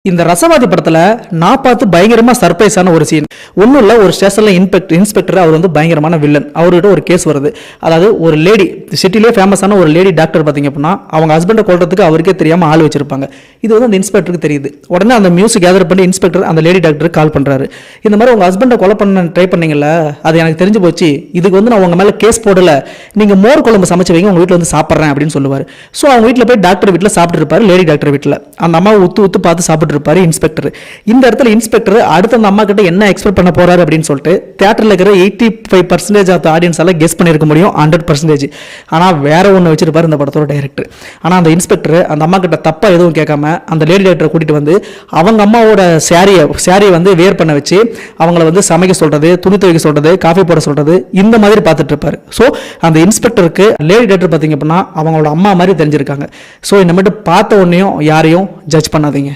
இந்த ரசவாதி படத்துல நான் பார்த்து பயங்கரமா சர்ப்ரைஸான ஒரு சீன். ஒன்றும் இல்லை, ஒரு ஸ்டேஷன்ல இன்ஸ்பெக்டர் அவர் வந்து பயங்கரமான வில்லன். அவர்கிட்ட ஒரு கேஸ் வருது. அதாவது ஒரு லேடி, சிட்டிலே ஃபேமஸான ஒரு லேடி டாக்டர் பார்த்தீங்க அப்படின்னா அவங்க ஹஸ்பண்டை கொல்றதுக்கு அவருக்கே தெரியாம ஆள் வச்சிருப்பாங்க. இது வந்து அந்த இன்ஸ்பெக்டருக்கு தெரியுது. உடனே அந்த மியூசிக் கேதர் பண்ணி இன்ஸ்பெக்டர் அந்த லேடி டாக்டருக்கு கால் பண்றாரு. இந்த மாதிரி உங்க ஹஸ்பண்டை கொலை பண்ண ட்ரை பண்ணீங்கல்ல, அது எனக்கு தெரிஞ்சு போச்சு. இதுக்கு வந்து நான் உங்க மேல கேஸ் போடல, நீங்க மோர் குழம்பு சமைச்சு வைங்க, உங்க வீட்டில் வந்து சாப்பிட்றேன் அப்படின்னு சொல்லுவார். ஸோ அவங்க வீட்டில் போய் டாக்டர் வீட்டில் சாப்பிட்டு இருப்பாரு, லேடி டாக்டர் வீட்டில். அந்த அம்மா உத்து பார்த்து சாப்பிட்டு இருப்பாரு இன்ஸ்பெக்டர். இந்த இடத்துல இன்ஸ்பெக்டர் அடுத்த அந்த அம்மா கிட்ட என்ன எக்ஸ்பெக்ட் பண்ண போறாரு அப்படின்னு சொல்லிட்டு தியேட்டர்ல இருக்கிற 85% ஆஃப் ஆடியன்ஸ் எல்லாம் கெஸ் பண்ணிருக்க முடியும், 100%. ஆனா வேற ஒன்று வச்சிருப்பாரு இந்த படத்தோட டைரக்டர். ஆனா அந்த இன்ஸ்பெக்டர் அந்த அம்மா கிட்ட தப்பா எதுவும் கேட்காம அந்த லேடி டாக்டரை கூட்டிட்டு வந்து அவங்க அம்மாவோட சாரியை வந்து வேர் பண்ண வச்சு அவங்கள வந்து சமைக்க சொல்றது, துணி துவைக்க சொல்றது, காஃபி போட சொல்றது, இந்த மாதிரி பார்த்துட்டு இருப்பாரு. ஸோ அந்த இன்ஸ்பெக்டருக்கு லேடி டாக்டர் பார்த்தீங்க அப்படின்னா அவங்களோட அம்மா மாதிரி தெரிஞ்சிருக்காங்க. ஸோ இந்த மட்டும் பார்த்த உடனேயும் யாரையும் ஜட்ஜ் பண்ணாதீங்க.